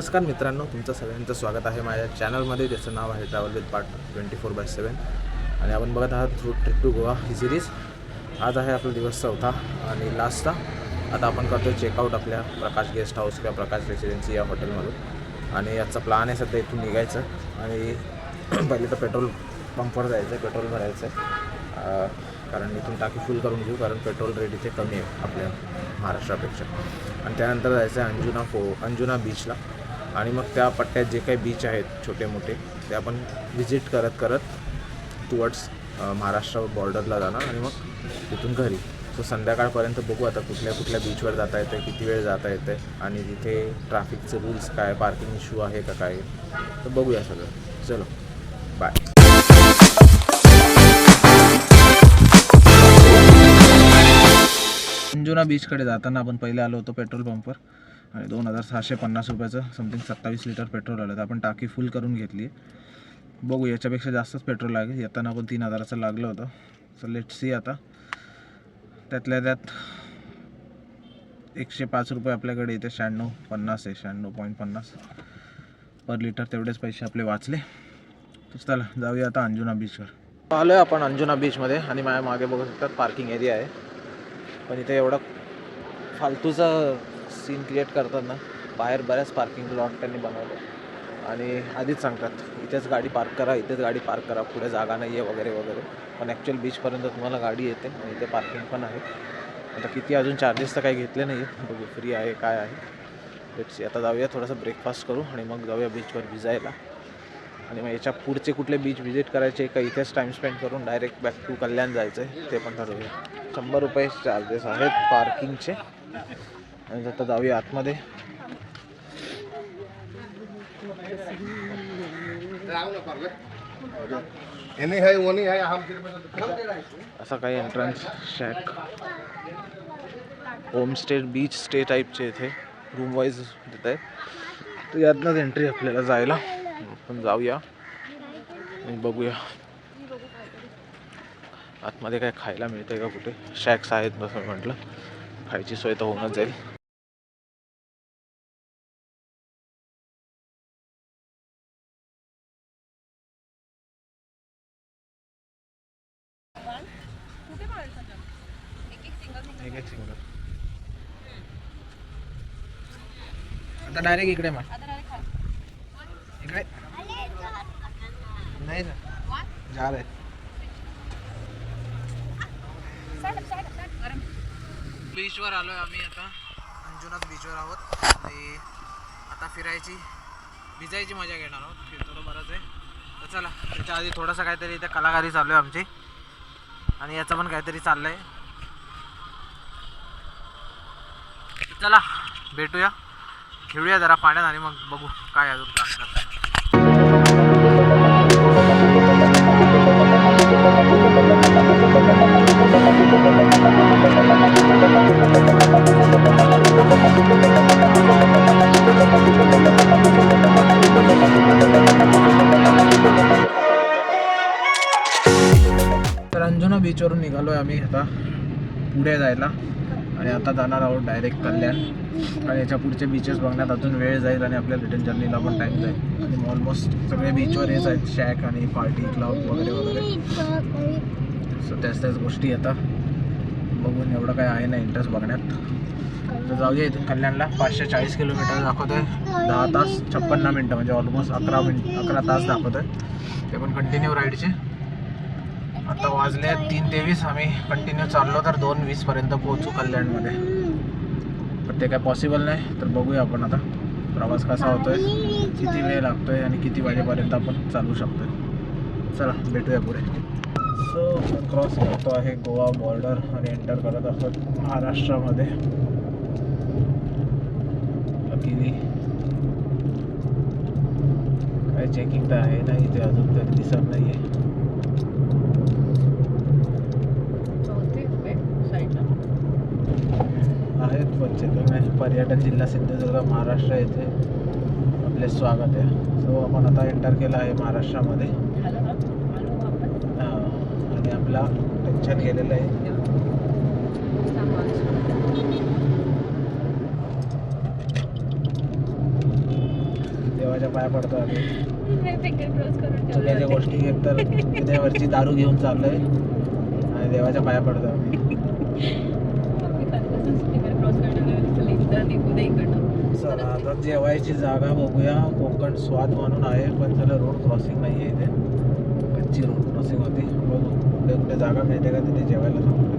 नमस्कार मित्रांनो, तुमचं सगळ्यांचं स्वागत आहे माझ्या चॅनलमध्ये, ज्याचं नाव आहे ट्रॅव्हल विथ पार्ट 24/7 आणि आपण बघत आहात रूट ट्रिप टू गोवा ही सिरीज। आज आहे आपला दिवस 4था आणि लास्टचा। आता आपण करतो चेकआउट आपल्या प्रकाश गेस्ट हाऊस किंवा प्रकाश रेसिडेन्सी या हॉटेलमधून आणि याचा प्लॅन आहे सध्या इथून निघायचं आणि पहिले तर पेट्रोल पंपवर जायचं, पेट्रोल भरायचं आहे कारण इथून टाकी फुल करून घेऊ, कारण पेट्रोल रेट इथे कमी आहे आपल्या महाराष्ट्रापेक्षा। आणि त्यानंतर जायचं आहे अंजुना बीचला आणि मग त्या पट्ट्यात जे काही बीच आहेत छोटे मोठे ते आपण विजिट करत करत टुवर्ड्स महाराष्ट्र बॉर्डरला जाणार आणि मग तिथून घरी। सो संध्याकाळपर्यंत बघू आता कुठल्या बीचवर जाता येतं, किती वेळ जाता येतं आणि तिथे ट्रॅफिकचे रूल्स काय, पार्किंग इश्यू आहे का काय, तर बघूया सगळं। चलो बाय। अंजुना बीचकडे जाताना आपण पहिले आलो होतो पेट्रोल पंपवर आणि 2650 रुपयाचं समथिंग 27 लिटर पेट्रोल आलं, तर आपण टाकी फुल करून घेतली। बघू याच्यापेक्षा जास्तच पेट्रोल लागेल, येताना आपण 3000चं लागलं होतं। So let's see. आता त्यातल्या त्यात 105 रुपये आपल्याकडे इथे 96.50 आहे, 96.50 पर लिटर, तेवढेच पैसे आपले वाचले। तर चला जाऊया आता अंजुना बीचवर। आलो आहे आपण अंजुना बीचमध्ये आणि माझ्या मागे बघू शकतात पार्किंग एरिया आहे, पण इथे एवढा फालतूचा सीन क्रिएट करतात ना, बाहेर बऱ्याच पार्किंग लॉट त्यांनी बनवले आणि आधीच सांगतात इथेच गाडी पार्क करा, इथेच गाडी पार्क करा, पुढे जागा नाही आहे वगैरे वगैरे। पण ॲक्च्युअल बीचपर्यंत तुम्हाला गाडी येते आणि इथे पार्किंग पण आहे। आता किती अजून चार्जेस तर काही घेतले नाही आहेत, बघू फ्री आहे काय आहे। लेट्स आता जाऊया, थोडासा ब्रेकफास्ट करू आणि मग जाऊया बीचवर भिजायला आणि मग याच्या पुढचे कुठले बीच व्हिजिट करायचे का इथेच टाईम स्पेंड करून डायरेक्ट बॅक टू कल्याण जायचं आहे ते पण ठरवूया। 100 रुपये चार्जेस आहेत पार्किंगचे आणि आता जाऊया आतमध्ये। असा काही entrance shack, homestay, beach stay टाईपचे इथे रूम वाईज देत आहे, तर यातनंच एंट्री आपल्याला जायला। आपण जाऊया आणि बघूया आतमध्ये काय खायला मिळतंय का, कुठे शॅक्स आहेत तसं म्हटलं, खायची सोय तर होऊनच जाईल। एक सिंगल आता डायरेक्ट इकडे मग इकडे नाही जा रे। बीचवर आलो आहे आम्ही, आता अंजुना बीचवर आहोत आणि आता भिजायची मजा घेणार आहोत। फिरतो बरंच आहे, तर चला त्याच्या आधी थोडंसं काहीतरी इथे कलाकारी चालू आहे आमची आणि याचं पण काहीतरी चाललं आहे। चला भेटूया, खेळूया जरा पाण्यात आणि मग बघू काय अजून काम करतात। तर अंजुना बीचवरून निघालो आहे आम्ही आता पुढे जायला आणि आता जाणार आहोत डायरेक्ट कल्याण आणि याच्या पुढचे बीचेस बघण्यात अजून वेळ जाईल आणि आपल्या रिटर्न जर्नीला पण टाईम जाईल। आणि ऑलमोस्ट सगळे बीचवर हेच आहेत, शॅक आणि पार्टी क्लब वगैरे वगैरे। सो त्याच गोष्टी आता बघून एवढं काय आहे ना इंटरेस्ट बघण्यात, तर जाऊया इथून कल्याणला। 540 किलोमीटर दाखवत आहे, 10 तास 56 मिनटं, म्हणजे ऑलमोस्ट 11 तास दाखवत आहे, ते पण कंटिन्यू राईडचे। आता वाजले 3:23, आम्ही कंटिन्यू चाललो तर 2:20 पोहोचू कल्याणमध्ये, पण ते काय पॉसिबल नाही। तर बघूया आपण आता प्रवास कसा होतोय, किती वेळ लागतोय आणि किती वाजेपर्यंत आपण चालू शकतोय। चला भेटूया पुढे। सो क्रॉस करतो आहे गोवा बॉर्डर आणि एंटर करत आहोत महाराष्ट्रामध्ये। लकीली काय चेकिंग तर आहे नाही इथे, अजून तरी दिसत नाही आहे। आहेत बच्चे तुम्ही पर्यटन जिल्हा सिंधुदुर्ग महाराष्ट्र येथे आपले स्वागत आहे। सो आपण आता एंटर केलं आहे महाराष्ट्रामध्ये आणि आपला टेन्शन गेलेलं आहे। देवाच्या पाया पडतो आम्ही. फिंगर क्रॉस करून चुकीच्या गोष्टी एक तर त्यावरची दारू घेऊन चाललोय आणि देवाच्या पाया पडतो आम्ही. फिंगर क्रॉस करणार निघू दे इकडनं. चला आता जेवायची जागा बघूया. कोकण स्वाद म्हणून आहे पण त्याला रोड क्रॉसिंग नाही आहे इथे. कच्ची रोड क्रॉसिंग होती. बघू कुठे कुठे जागा मिळते का तिथे जेवायला थांबूया.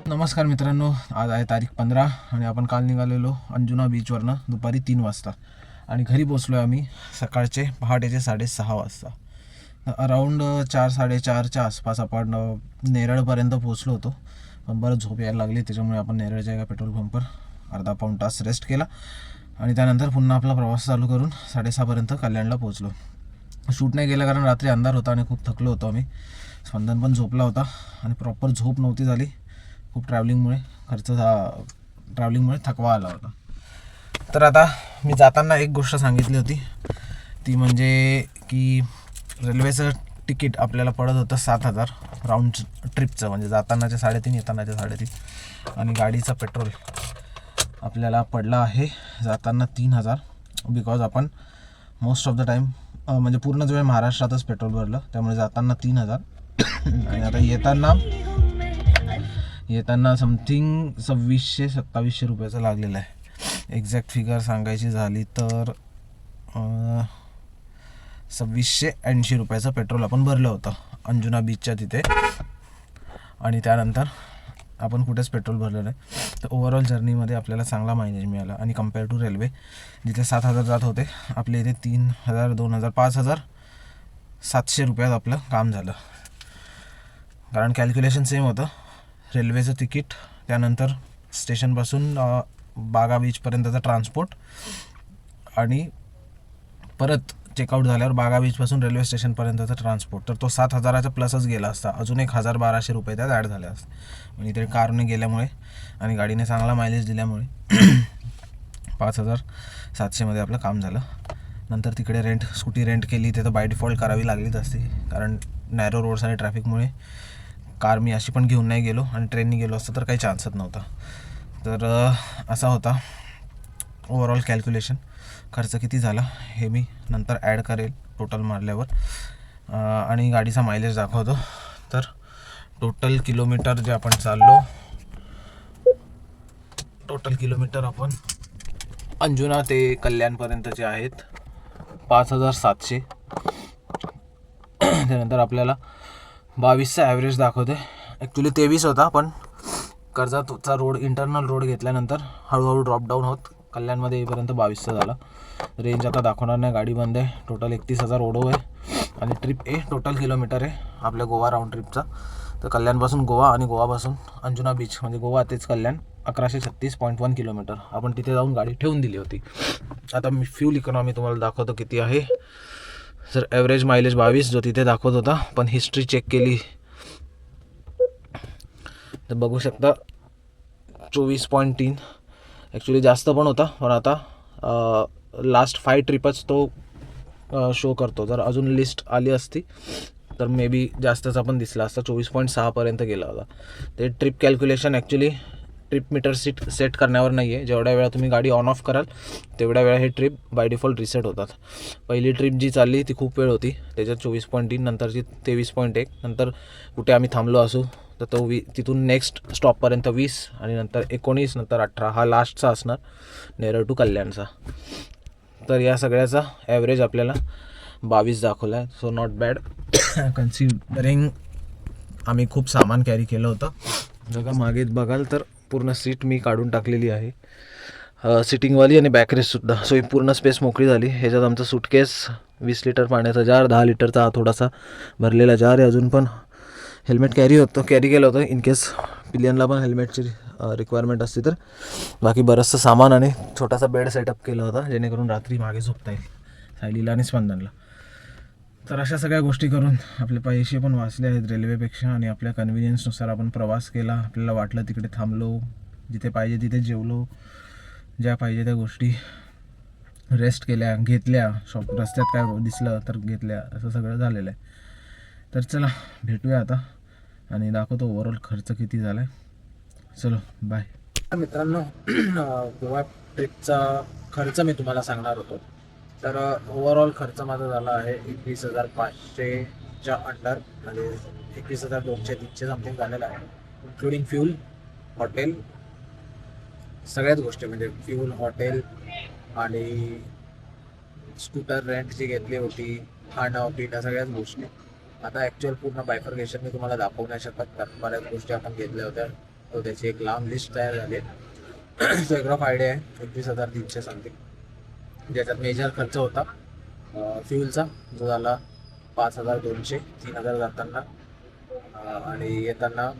नमस्कार मित्रांनो, आज आहे तारीख 15 आणि आपण काल निघालेलो अंजुना बीचवरनं दुपारी 3 वाजता आणि घरी पोचलो आहे आम्ही सकाळचे पहाटेचे 6:30 वाजता. अराऊंड 4-4:30च्या आसपास आपण नेरळपर्यंत पोचलो होतो. पण बरं झोप यायला लागली त्याच्यामुळे आपण नेरळच्या एका पेट्रोल पंपवर अर्धा पाऊण तास रेस्ट केला आणि त्यानंतर पुन्हा आपला प्रवास चालू करून 6:30पर्यंत कल्याणला पोचलो. शूट नाही केलं कारण रात्री अंधार होता आणि खूप थकलो होतो आम्ही. स्पंदन पण झोपला होता आणि प्रॉपर झोप नव्हती झाली. खूप ट्रॅव्हलिंगमुळे थकवा आला होता. तर आता मी जाताना एक गोष्ट सांगितली होती ती म्हणजे की रेल्वेचं तिकीट आपल्याला पडत होतं 7,000 राऊंड ट्रिपचं, म्हणजे जातानाचे 3,500 येतानाचे 3,500 आणि गाडीचं पेट्रोल आपल्याला पडला आहे जाताना 3,000 बिकॉज आपण मोस्ट ऑफ द टाईम म्हणजे पूर्ण वेळ महाराष्ट्रातच पेट्रोल भरलं त्यामुळे जाताना 3,000 आणि आता येताना समथिंग 2600-2700 रुपयाचं लागलेलं आहे. एक्झॅक्ट फिगर सांगायची झाली तर 2680 रुपयाचं पेट्रोल आपण भरलं होतं अंजुना बीचच्या तिथे आणि त्यानंतर आपण कुठेच पेट्रोल भरलं नाही. तर ओव्हरऑल जर्नीमध्ये आपल्याला चांगला मायलेज मिळाला आणि कम्पेअर टू रेल्वे जिथे 7,000 जात होते आपल्या इथे 3,000, 2,000, 5,700 रुपयात आपलं काम झालं. कारण कॅल्क्युलेशन सेम होतं. रेल्वेचं तिकीट, त्यानंतर स्टेशनपासून बागा बीचपर्यंतचा ट्रान्सपोर्ट आणि परत चेकआउट झाल्यावर बागा बीचपासून रेल्वे स्टेशनपर्यंतचा ट्रान्सपोर्ट, तर तो 7,000च्या प्लसच गेला असता. अजून 1,000-1,200 रुपये त्यात ॲड झाले असते. म्हणजे इथे कारने गेल्यामुळे आणि गाडीने चांगला मायलेज दिल्यामुळे 5,700मध्ये आपलं काम झालं. नंतर तिकडे स्कूटी रेंट केली ते तर बाय डिफॉल्ट करावी लागलीच असते कारण नॅरो रोड्स आणि ट्रॅफिकमुळे. कार मी अशी पण घेऊन नाही गेलो आणि ट्रेननी गेलो असतं तर काही चान्सच नव्हता. तर असा होता ओव्हरऑल कॅल्क्युलेशन. खर्च किती झाला हे मी नंतर ॲड करेल टोटल मारल्यावर आणि गाडीचा मायलेज दाखवतो. तर टोटल किलोमीटर जे आपण चाललो, टोटल किलोमीटर आपण अंजुना ते कल्याणपर्यंतचे आहेत 5,700. त्यानंतर आपल्याला 22चा ॲव्हरेज दाखवते. ॲक्च्युली 23 होता पण कर्जतचा रोड इंटरनल रोड घेतल्यानंतर हळूहळू ड्रॉपडाऊन होत कल्याणमध्ये येईपर्यंत 22चा झाला. रेंज आता दाखवणार नाही, गाडी बंद आहे. टोटल 31,000 ओढो आहे आणि ट्रिप टोटल किलोमीटर आहे आपल्या गोवा राऊंड ट्रिपचा. तर कल्याणपासून गोवा आणि गोवापासून अंजुना बीच म्हणजे गोवा तेच कल्याण 1136.1 किलोमीटर. आपण तिथे जाऊन गाडी ठेवून दिली होती. आता मी फ्यूल इकॉनॉमी तुम्हाला दाखवतो किती आहे. सर ॲव्हरेज मायलेज 22 जो तिथे दाखवत होता, पण हिस्ट्री चेक केली तर बघू शकता 24.3. ॲक्च्युली जास्त पण होता पण आता लास्ट 5 ट्रिपच तो शो करतो. जर अजून लिस्ट आली असती तर मे बी जास्तचा पण दिसला असता. 24.6पर्यंत गेला होता. ते trip calculation actually trip meter set करण्यावर नाही आहे. जेवढ्या वेळा तुम्ही गाडी ऑन ऑफ कराल तेवढ्या वेळा हे ट्रिप बाय डिफॉल्ट रिसेट होतात. पहिली ट्रिप जी चालली ती खूप वेळ होती, त्याच्यात 24.3, नंतरची 23.1, नंतर कुठे आम्ही थांबलो असू तर तो तिथून नेक्स्ट स्टॉपपर्यंत 20 आणि नंतर 19 नंतर 18 हा लास्टचा असणार नेरळ टू कल्याणचा. तर या सगळ्याचा ॲव्हरेज आपल्याला 22 दाखवला आहे. सो नॉट बॅड कन्सिडरिंग आम्ही खूप सामान कॅरी केलं होतं. जगा मागे बघाल तर पूर्ण सीट मी काढून टाकलेली आहे, सिटिंगवाली आणि बॅकरेस्टसुद्धा. सो ही पूर्ण स्पेस मोकळी झाली. ह्याच्यात आमचा सूटकेस, 20 लिटर पाण्याचा जार, 10 लिटरचा हा थोडासा भरलेला जार आहे. अजून पण हेल्मेट कॅरी केलं होतं इन केस पिलियनला पण हेल्मेटची रिक्वायरमेंट असते तर. बाकी बरंचसं सामान आणि छोटासा बेड सेटअप केला होता जेणेकरून रात्री मागे झोपता येईल सायलीला आणि स्पंदनला. तर अशा सगळ्या गोष्टी करून आपले पैसे पण वाचले आहेत रेल्वेपेक्षा आणि आपल्या कन्व्हिनियन्सनुसार आपण प्रवास केला. आपल्याला वाटलं तिकडे थांबलो, जिथे पाहिजे तिथे जेवलो, ज्या पाहिजे त्या गोष्टी रेस्ट केल्या, घेतल्या, रस्त्यात काय दिसलं तर घेतल्या, असं सगळं झालेलं आहे. तर चला भेटूया आता आणि दाखवतो ओव्हरऑल खर्च किती झाला आहे. चलो बाय. मित्रांनो, गोवा ट्रिपचा खर्च मी तुम्हाला सांगणार होतो. तर ओव्हरऑल खर्च माझा झाला आहे 21,500च्या अंडर, म्हणजे 21,200-300 समथिंग झालेला आहे, इन्क्लुडिंग फ्यूल, हॉटेल, सगळ्याच गोष्टी. म्हणजे फ्यूल, हॉटेल आणि स्कूटर रेंट जी घेतली होती, खाणं पिणं, सगळ्याच गोष्टी. आता ॲक्च्युअल पूर्ण बायफर्गेशन मी तुम्हाला दाखवू नाही शकत कारण बऱ्याच गोष्टी आपण घेतल्या होत्या. तो त्याची एक लांब लिस्ट तयार झाली आहे. सो एक रफ आयडिया आहे 21,300 समथिंग, ज्याच्यात मेजर खर्च होता फ्यूलचा जो झाला 5,200, 3,000 जाताना आणि येताना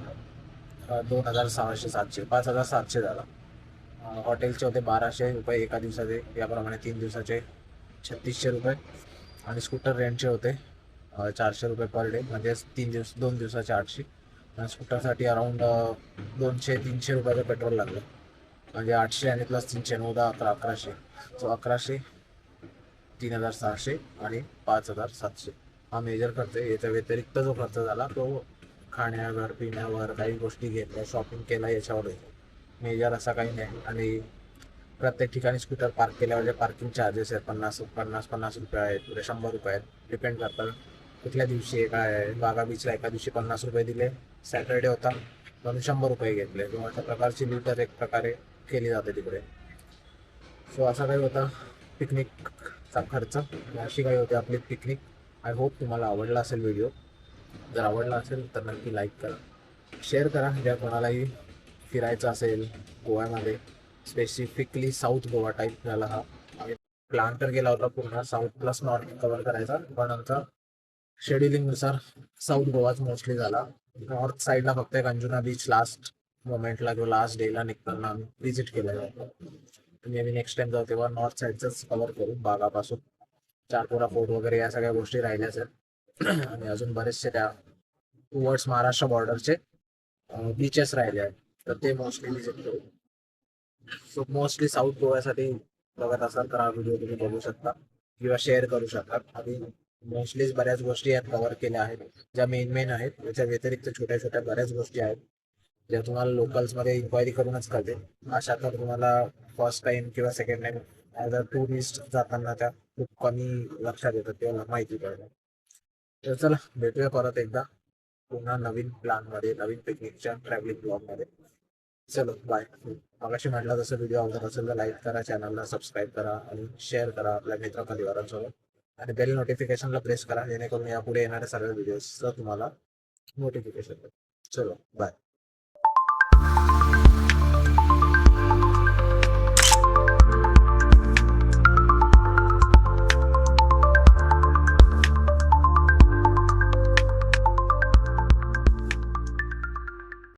2,600-700, 5,700 झाला. हॉटेलचे होते 1,200 रुपये एका दिवसाचे, याप्रमाणे 3 दिवसाचे 3,600 रुपये. आणि स्कूटर रेंटचे होते 400 रुपये पर डे, म्हणजे 2 दिवसाचे 800. आणि स्कूटरसाठी अराऊंड 200-300 रुपयाचं पेट्रोल लागलं, म्हणजे 800 आणि प्लस 300, 9, 10, 11, 1100. सो 1100, 3,600 आणि 5,700 हा मेजर खर्च आहे. याच्या व्यतिरिक्त जो खर्च झाला तो खाण्यावर, पिण्यावर, काही गोष्टी घेतल्या, शॉपिंग केला, याच्यावर आहे. मेजर असा काही नाही. आणि प्रत्येक ठिकाणी स्कूटर पार्क केल्यावर जे पार्किंग चार्जेस आहेत 50 रुपये आहेत, 100 रुपये आहेत, डिपेंड करतात कुठल्या दिवशी आहे, काय आहे. बागा बीचला एका दिवशी 50 रुपये दिले, सॅटर्डे होता म्हणून 100 रुपये घेतले. किंवा अशा प्रकारची लिटर एक प्रकारे केली जाते तिकडे. सो असा काही होता पिकनिकचा खर्च, अशी काही होती आपली पिकनिक. आय होप तुम्हाला आवडला असेल व्हिडिओ. जर आवडला असेल तर नक्की लाईक करा, शेअर करा. ज्या कोणालाही फिरायचं असेल गोव्यामध्ये, स्पेसिफिकली साऊथ गोवा टाईप झाला हा. प्लॅन तर गेला होता पूर्ण साऊथ प्लस नॉर्थ कव्हर करायचा, पण आमचा शेड्युलिंगनुसार साऊथ गोवाच मोस्टली झाला. नॉर्थ साईडला फक्त एक अंजुना बीच लास्ट मोमेंटला किंवा लास्ट डेला निघताना आम्ही व्हिजिट केलं जातं. तुम्ही आम्ही नेक्स्ट टाइम जाऊ तेव्हा नॉर्थ साईडचंच कव्हर करू, बागापासून चारपुरा फोर्ट वगैरे या सगळ्या गोष्टी राहिल्याच आहेत. आणि अजून बरेचसे त्या टुवर्ड्स महाराष्ट्र बॉर्डरचे बीचेस राहिले आहेत, तर ते मोस्टली व्हिजिट करू. सो मोस्टली साऊथ गोव्यासाठी बघत असाल तर हा व्हिडिओ तुम्ही बघू शकता किंवा शेअर करू शकता. आणि मोस्टली बऱ्याच गोष्टी यात कव्हर केल्या आहेत ज्या मेन आहेत. याच्या व्यतिरिक्त छोट्या छोट्या बऱ्याच गोष्टी आहेत ज्या तुम्हाला लोकल्समध्ये इन्क्वायरी करूनच कळते. अशा तर तुम्हाला फर्स्ट टाइम किंवा second time as a tourist जाताना त्या खूप कमी लक्षात येतात किंवा माहिती पडतात. तर चला भेटूया परत एकदा पुन्हा नवीन प्लॅनमध्ये, नवीन पिकनिकच्या ट्रॅव्हलिंग ब्लॉगमध्ये. चलो बाय. मगाशी म्हटलं तसं व्हिडिओ आवडत असेल तर लाईक करा, चॅनलला सबस्क्राईब करा आणि शेअर करा आपल्या मित्रपरिवारांसोबत. आणि बेल नोटिफिकेशनला प्रेस करा जेणेकरून यापुढे येणाऱ्या सगळ्या व्हिडिओजचं तुम्हाला नोटिफिकेशन. चलो बाय.